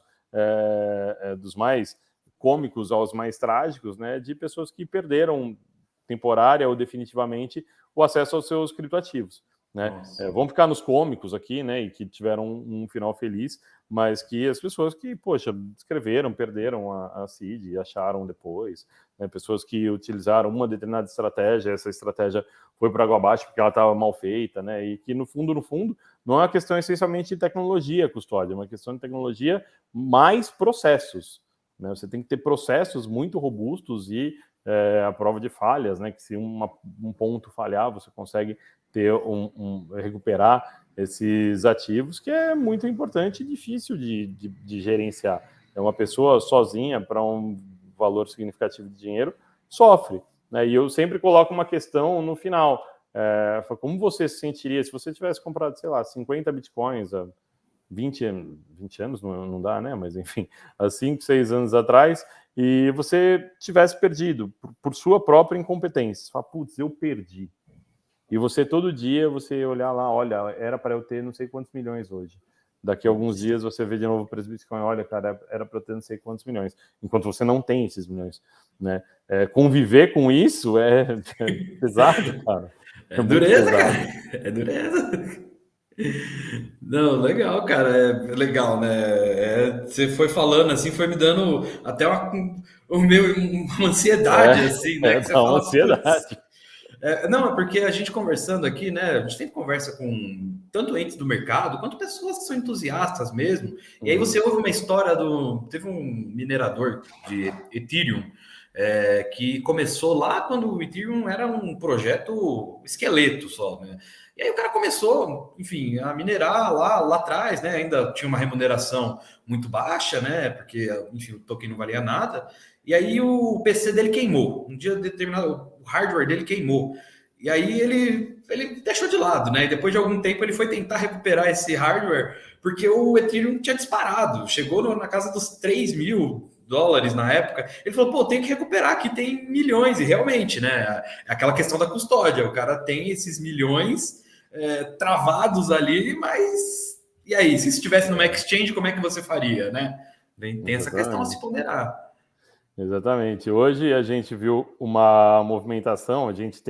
dos mais cômicos aos mais trágicos, né, de pessoas que perderam temporária ou definitivamente o acesso aos seus criptoativos. Né? Vamos ficar nos cômicos aqui, né, e que tiveram um final feliz, mas que as pessoas que, poxa, escreveram, perderam a seed e acharam depois, né, pessoas que utilizaram uma determinada estratégia, essa estratégia foi para água abaixo porque ela estava mal feita, né, e que no fundo, não é uma questão essencialmente de tecnologia, custódia, é uma questão de tecnologia mais processos, né, você tem que ter processos muito robustos e a prova de falhas, né, que se um ponto falhar, você consegue ter recuperar esses ativos, que é muito importante e difícil de gerenciar. É uma pessoa sozinha para um valor significativo de dinheiro sofre, né? E eu sempre coloco uma questão no final, como você se sentiria se você tivesse comprado, sei lá, 50 bitcoins há 20 anos, não dá, né? Mas enfim, há 5, 6 anos atrás, e você tivesse perdido por sua própria incompetência. Você fala, putz, eu perdi. E você, todo dia, você olhar lá, olha, era para eu ter não sei quantos milhões hoje. Daqui a alguns dias você vê de novo o preço do Bitcoin, olha, cara, era para eu ter não sei quantos milhões. Enquanto você não tem esses milhões, né? Conviver com isso é pesado, cara. É dureza, pesado. cara. É dureza. Não, legal, cara. É legal, né? Você foi falando assim, foi me dando até uma ansiedade, assim, né? Que você Dá uma fala, putz. ansiedade. Não, é porque a gente conversando aqui, né? A gente sempre conversa com tanto entes do mercado quanto pessoas que são entusiastas mesmo. E aí você ouve uma história Teve um minerador de Ethereum que começou lá quando o Ethereum era um projeto esqueleto só, né? E aí o cara começou, enfim, a minerar lá atrás, né? Ainda tinha uma remuneração muito baixa, né? Porque, enfim, o token não valia nada. E aí o PC dele queimou. Um dia determinado, o hardware dele queimou. E aí ele deixou de lado, né? E depois de algum tempo ele foi tentar recuperar esse hardware, porque o Ethereum tinha disparado. Chegou na casa dos 3 mil dólares na época. Ele falou, pô, tem que recuperar, aqui tem milhões. E realmente, né? É aquela questão da custódia. O cara tem esses milhões travados ali, mas... E aí, se estivesse numa exchange, como é que você faria, né? Tem essa questão a se ponderar. Exatamente. Hoje a gente viu uma movimentação, a gente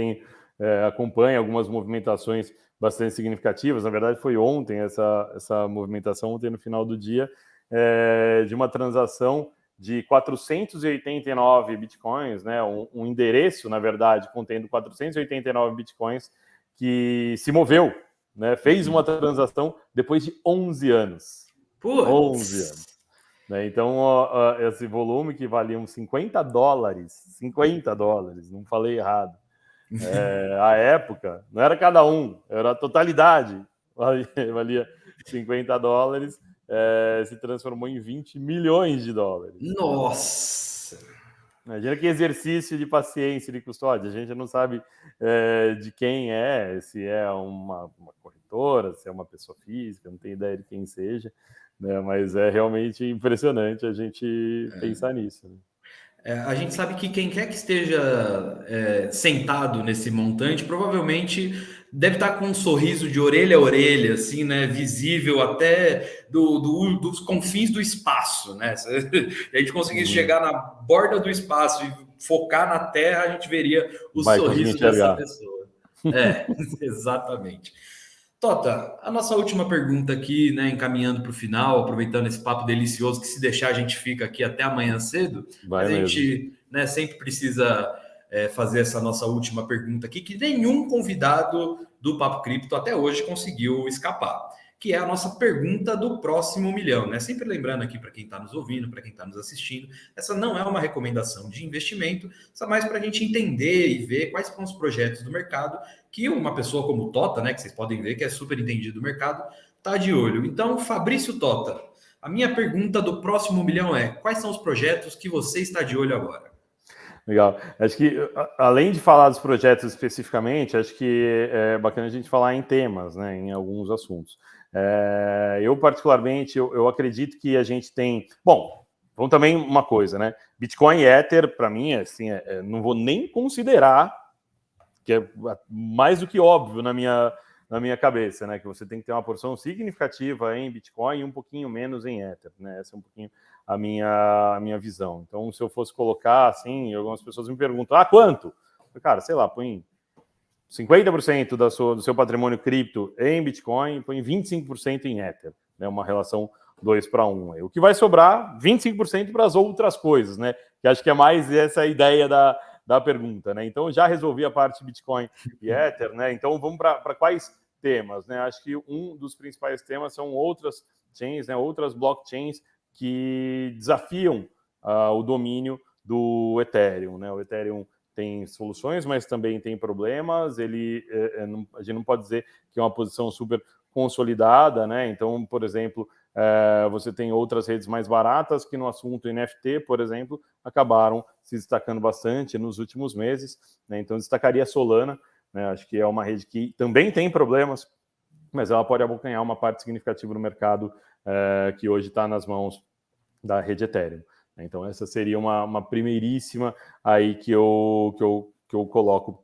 acompanha algumas movimentações bastante significativas. Na verdade, foi ontem essa movimentação, ontem no final do dia, de uma transação de 489 bitcoins, né? Um endereço, na verdade, contendo 489 bitcoins, que se moveu, né? Fez uma transação depois de 11 anos. Putz. 11 anos. Né? Então, esse volume que valia uns $50, não falei errado. A época, não era cada um, era a totalidade, valia $50, se transformou em 20 milhões de dólares. Nossa! Imagina que exercício de paciência de custódia. A gente não sabe de quem se é uma corretora, se é uma pessoa física, não tem ideia de quem seja, né? Mas é realmente impressionante a gente pensar nisso. Né? A gente sabe que quem quer que esteja sentado nesse montante, provavelmente deve estar com um sorriso de orelha a orelha, assim, né? Visível até dos confins do espaço, né? Se a gente conseguisse chegar na borda do espaço e focar na Terra, a gente veria o Vai conseguir sorriso dessa enxergar. pessoa. Exatamente. Tota, a nossa última pergunta aqui, né, encaminhando para o final, aproveitando esse papo delicioso, que se deixar a gente fica aqui até amanhã cedo, mas Vai a mesmo. gente, né, sempre precisa fazer essa nossa última pergunta aqui, que nenhum convidado do Papo Cripto até hoje conseguiu escapar, que é a nossa pergunta do próximo milhão, né? Sempre lembrando aqui para quem está nos ouvindo, para quem está nos assistindo, essa não é uma recomendação de investimento, só mais para a gente entender e ver quais são os projetos do mercado que uma pessoa como o Tota, né, que vocês podem ver que é super entendido do mercado, tá de olho. Então, Fabrício Tota, a minha pergunta do próximo milhão é: quais são os projetos que você está de olho agora? Legal. Acho que, além de falar dos projetos especificamente, acho que é bacana a gente falar em temas, né, em alguns assuntos. Eu, particularmente, eu acredito que a gente tem... Bom, vamos também uma coisa, né? Bitcoin e Ether, para mim, assim, não vou nem considerar, que é mais do que óbvio na minha cabeça, né? Que você tem que ter uma porção significativa em Bitcoin e um pouquinho menos em Ether, né? Essa é um pouquinho a minha visão. Então, se eu fosse colocar, assim, algumas pessoas me perguntam, quanto? Cara, sei lá, põe 50% do seu patrimônio cripto em Bitcoin, põe 25% em Ether, né? Uma relação 2 para 1. O que vai sobrar, 25% para as outras coisas, né? Que acho que é mais essa ideia da pergunta, né? Então, já resolvi a parte Bitcoin e Ether, né? Então, vamos para quais temas, né? Acho que um dos principais temas são outras chains, né? Outras blockchains que desafiam o domínio do Ethereum, né? O Ethereum tem soluções, mas também tem problemas. A gente não pode dizer que é uma posição super consolidada, né? Então, por exemplo, você tem outras redes mais baratas que no assunto NFT, por exemplo, acabaram se destacando bastante nos últimos meses, né? Então, destacaria a Solana, né? Acho que é uma rede que também tem problemas, mas ela pode abocanhar uma parte significativa no mercado que hoje está nas mãos da rede Ethereum. Então, essa seria uma primeiríssima aí que eu coloco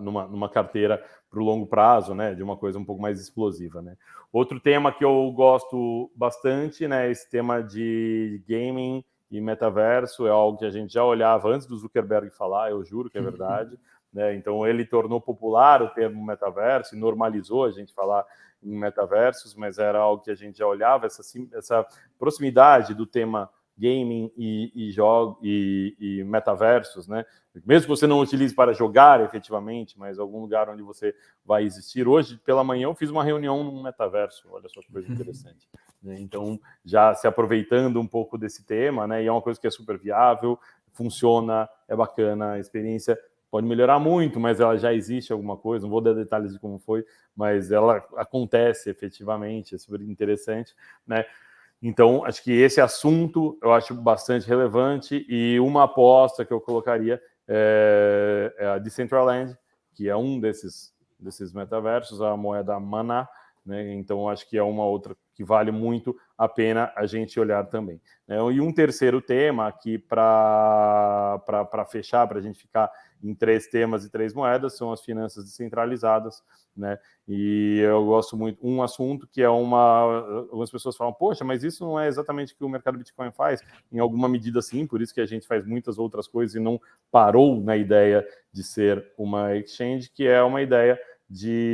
numa carteira para o longo prazo, né, de uma coisa um pouco mais explosiva, né. Outro tema que eu gosto bastante, né, esse tema de gaming e metaverso, é algo que a gente já olhava antes do Zuckerberg falar, eu juro que é verdade, né. Então, ele tornou popular o termo metaverso e normalizou a gente falar em metaversos, mas era algo que a gente já olhava, essa proximidade do tema gaming e metaversos, né? Mesmo que você não utilize para jogar efetivamente, mas algum lugar onde você vai existir. Hoje, pela manhã, eu fiz uma reunião num metaverso, olha só que coisa interessante. Né? Então, já se aproveitando um pouco desse tema, né? E é uma coisa que é super viável, funciona, é bacana, a experiência pode melhorar muito, mas ela já existe alguma coisa, não vou dar detalhes de como foi, mas ela acontece efetivamente, é super interessante, né? Então, acho que esse assunto eu acho bastante relevante e uma aposta que eu colocaria é a Decentraland, que é um desses metaversos, a moeda Mana, né? Então, acho que é uma outra que vale muito a pena a gente olhar também. Né? E um terceiro tema aqui para fechar, para a gente ficar em 3 temas e 3 moedas, são as finanças descentralizadas, né? E eu gosto muito, um assunto que é algumas pessoas falam, poxa, mas isso não é exatamente o que o mercado Bitcoin faz, em alguma medida sim, por isso que a gente faz muitas outras coisas e não parou na ideia de ser uma exchange, que é uma ideia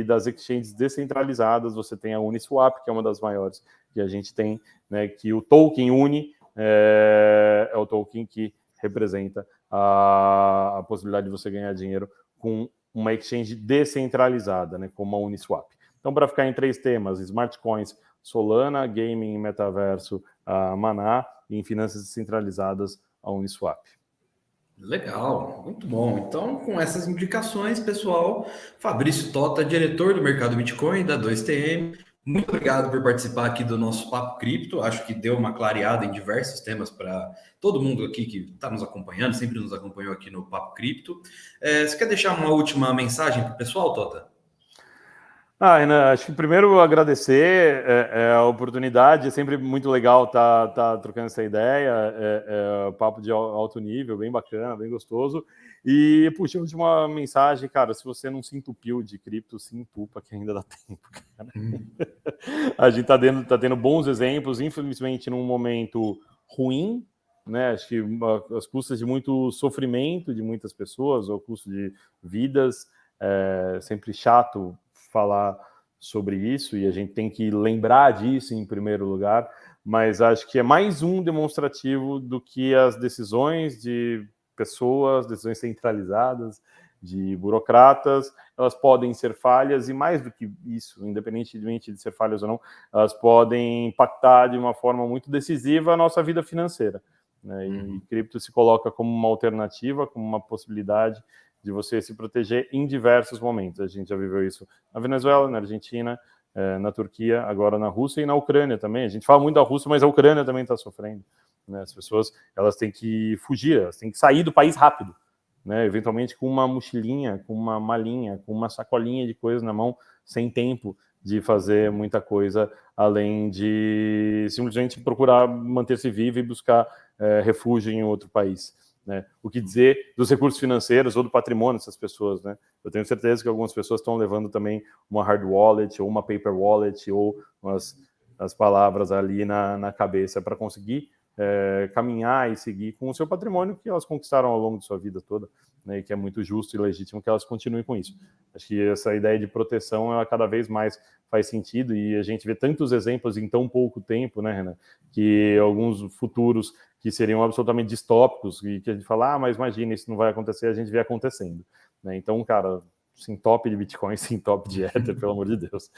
das exchanges descentralizadas. Você tem a Uniswap, que é uma das maiores que a gente tem, né, que o token Uni é o token que representa a possibilidade de você ganhar dinheiro com uma exchange descentralizada, né, como a Uniswap. Então, para ficar em 3 temas, smart coins, Solana, gaming e metaverso, a Mana, e em finanças descentralizadas, a Uniswap. Legal, muito bom. Então, com essas indicações, pessoal, Fabrício Tota, diretor do mercado Bitcoin da 2TM, muito obrigado por participar aqui do nosso Papo Cripto. Acho que deu uma clareada em diversos temas para todo mundo aqui que está nos acompanhando, sempre nos acompanhou aqui no Papo Cripto. Você quer deixar uma última mensagem para o pessoal, Tota? Renan, acho que primeiro agradecer a oportunidade, é sempre muito legal tá trocando essa ideia, papo de alto nível, bem bacana, bem gostoso. E, puxa, última mensagem, cara, se você não se entupiu de cripto, se entupa que ainda dá tempo, cara. A gente tá tendo bons exemplos, infelizmente num momento ruim, né? Acho que as custas de muito sofrimento de muitas pessoas, ou custo de vidas, sempre chato falar sobre isso, e a gente tem que lembrar disso em primeiro lugar, mas acho que é mais um demonstrativo do que as decisões de pessoas, decisões centralizadas, de burocratas, elas podem ser falhas, e mais do que isso, independentemente de ser falhas ou não, elas podem impactar de uma forma muito decisiva a nossa vida financeira, né? E cripto se coloca como uma alternativa, como uma possibilidade de você se proteger em diversos momentos. A gente já viveu isso na Venezuela, na Argentina, na Turquia, agora na Rússia e na Ucrânia também. A gente fala muito da Rússia, mas a Ucrânia também está sofrendo, né? As pessoas, elas têm que fugir, elas têm que sair do país rápido, né? Eventualmente com uma mochilinha, com uma malinha, com uma sacolinha de coisas na mão, sem tempo de fazer muita coisa, além de simplesmente procurar manter-se vivo e buscar refúgio em outro país, né? O que dizer dos recursos financeiros ou do patrimônio dessas pessoas, né? Eu tenho certeza que algumas pessoas estão levando também uma hard wallet ou uma paper wallet ou as palavras ali na cabeça para conseguir caminhar e seguir com o seu patrimônio que elas conquistaram ao longo de sua vida toda, né? E que é muito justo e legítimo que elas continuem com isso. Acho que essa ideia de proteção, ela cada vez mais faz sentido, e a gente vê tantos exemplos em tão pouco tempo, né, Renan, que alguns futuros que seriam absolutamente distópicos, e que a gente fala, mas imagina, isso não vai acontecer, a gente vê acontecendo, né? Então, cara, se entope de Bitcoin, se entope de Ether, pelo amor de Deus.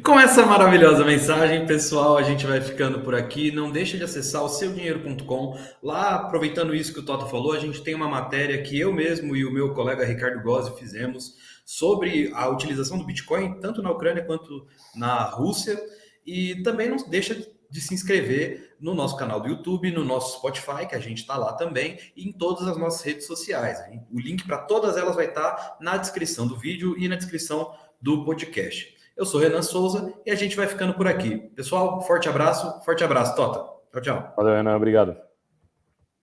Com essa maravilhosa mensagem, pessoal, a gente vai ficando por aqui. Não deixa de acessar o seudinheiro.com. Lá, aproveitando isso que o Toto falou, a gente tem uma matéria que eu mesmo e o meu colega Ricardo Gozzi fizemos sobre a utilização do Bitcoin, tanto na Ucrânia quanto na Rússia. E também não deixa de se inscrever no nosso canal do YouTube, no nosso Spotify, que a gente está lá também, e em todas as nossas redes sociais. O link para todas elas vai estar na descrição do vídeo e na descrição do podcast. Eu sou Renan Souza e a gente vai ficando por aqui. Pessoal, forte abraço, Tota. Tchau, tchau. Valeu, Renan, obrigado.